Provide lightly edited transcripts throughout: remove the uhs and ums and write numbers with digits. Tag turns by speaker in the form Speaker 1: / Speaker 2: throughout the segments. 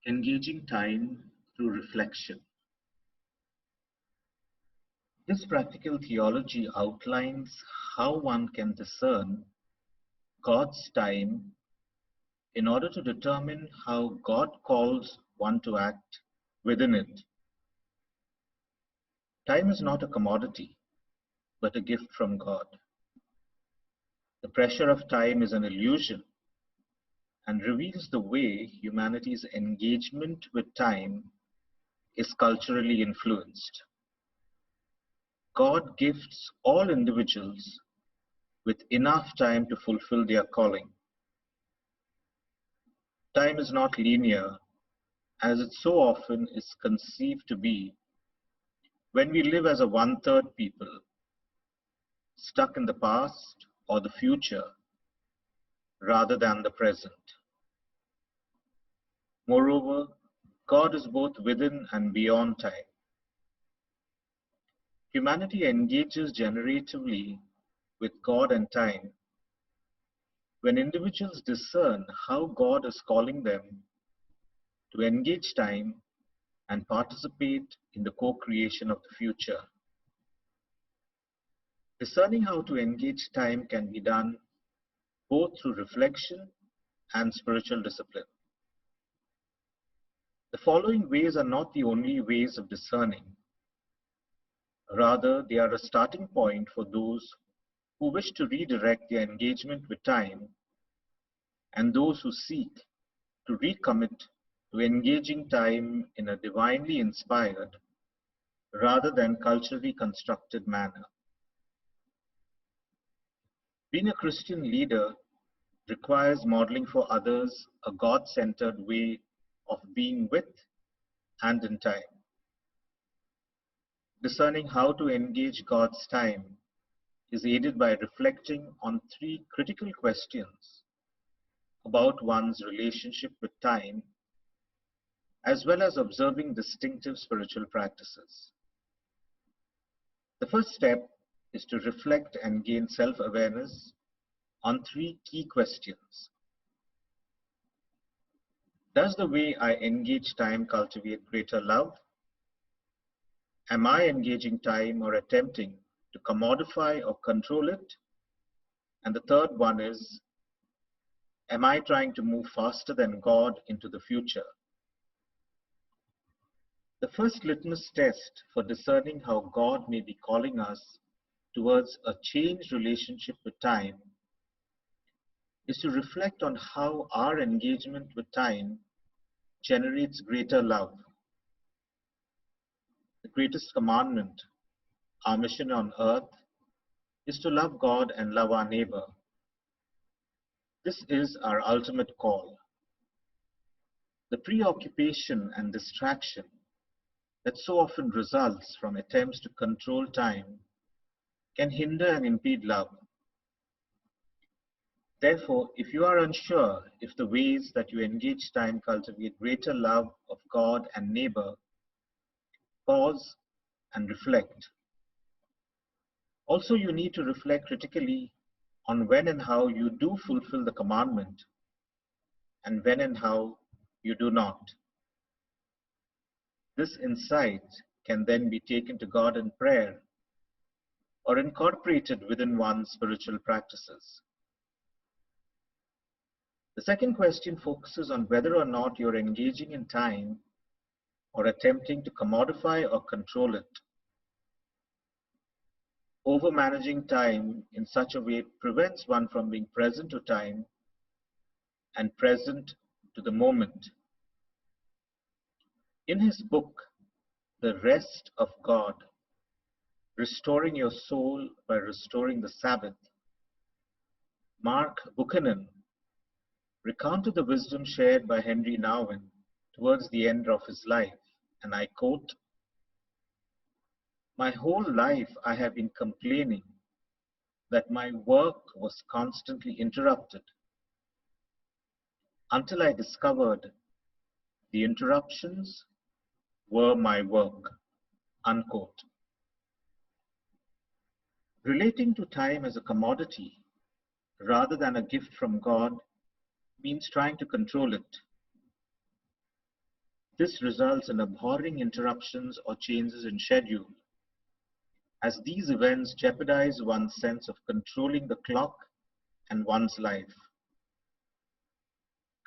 Speaker 1: Engaging time through reflection. This practical theology outlines how one can discern God's time in order to determine how God calls one to act within it. Time is not a commodity, but a gift from God. The pressure of time is an illusion and reveals the way humanity's engagement with time is culturally influenced. God gifts all individuals with enough time to fulfill their calling. Time is not linear, as it so often is conceived to be when we live as a one-third people, stuck in the past or the future rather than the present. Moreover, God is both within and beyond time. Humanity engages generatively with God and time when individuals discern how God is calling them to engage time and participate in the co-creation of the future. Discerning how to engage time can be done both through reflection and spiritual discipline. The following ways are not the only ways of discerning. Rather, they are a starting point for those who wish to redirect their engagement with time and those who seek to recommit to engaging time in a divinely inspired rather than culturally constructed manner. Being a Christian leader requires modeling for others a God-centered way of being with and in time. Discerning how to engage God's time is aided by reflecting on three critical questions about one's relationship with time, as well as observing distinctive spiritual practices. The first step is to reflect and gain self-awareness on three key questions. Does the way I engage time cultivate greater love? Am I engaging time or attempting to commodify or control it? And the third one is, am I trying to move faster than God into the future? The first litmus test for discerning how God may be calling us towards a changed relationship with time is to reflect on how our engagement with time generates greater love. The greatest commandment, our mission on earth, is to love God and love our neighbor. This is our ultimate call. The preoccupation and distraction that so often results from attempts to control time can hinder and impede love. Therefore, if you are unsure if the ways that you engage time cultivate greater love of God and neighbor, pause and reflect. Also, you need to reflect critically on when and how you do fulfill the commandment and when and how you do not. This insight can then be taken to God in prayer or incorporated within one's spiritual practices. The second question focuses on whether or not you're engaging in time or attempting to commodify or control it. Overmanaging time in such a way prevents one from being present to time and present to the moment. In his book, The Rest of God, Restoring Your Soul by Restoring the Sabbath, Mark Buchanan recounted the wisdom shared by Henry Nouwen towards the end of his life, and I quote, "My whole life I have been complaining that my work was constantly interrupted until I discovered the interruptions were my work." Unquote. Relating to time as a commodity rather than a gift from God means trying to control it. This results in abhorring interruptions or changes in schedule, as these events jeopardize one's sense of controlling the clock and one's life.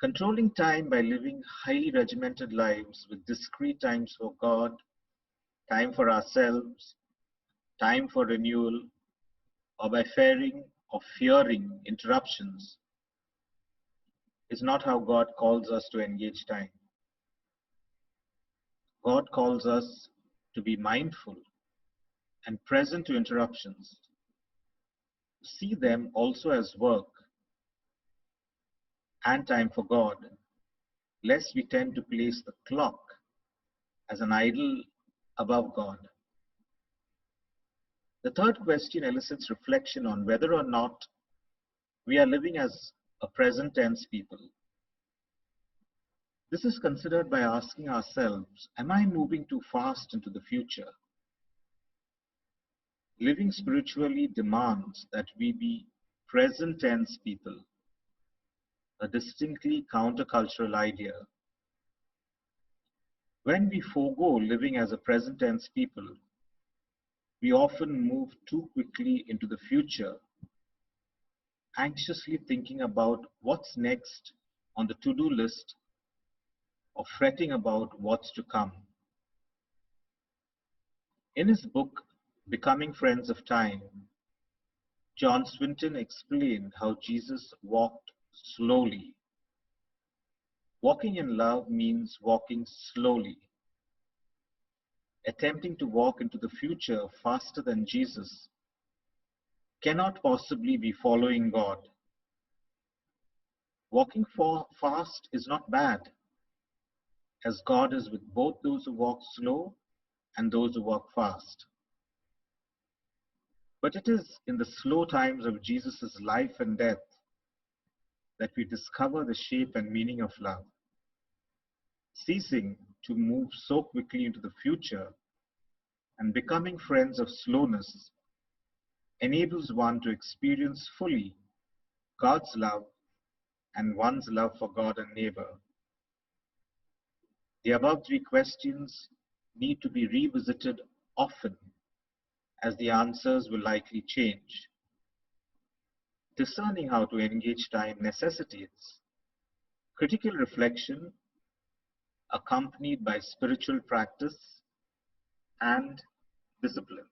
Speaker 1: Controlling time by living highly regimented lives with discrete times for God, time for ourselves, time for renewal, or by fearing or fearing interruptions is not how God calls us to engage time. God calls us to be mindful and present to interruptions, see them also as work and time for God, lest we tend to place the clock as an idol above God. The third question elicits reflection on whether or not we are living as a present tense people. This is considered by asking ourselves, am I moving too fast into the future? Living spiritually demands that we be present tense people, a distinctly countercultural idea. When we forego living as a present tense people, we often move too quickly into the future, anxiously thinking about what's next on the to-do list or fretting about what's to come. In his book, Becoming Friends of Time, John Swinton explained how Jesus walked slowly. Walking in love means walking slowly. Attempting to walk into the future faster than Jesus cannot possibly be following God. Walking fast is not bad, as God is with both those who walk slow and those who walk fast. But it is in the slow times of Jesus' life and death that we discover the shape and meaning of love. Ceasing to move so quickly into the future and becoming friends of slowness enables one to experience fully God's love and one's love for God and neighbor. The above three questions need to be revisited often, as the answers will likely change. Discerning how to engage time necessitates critical reflection accompanied by spiritual practice and discipline.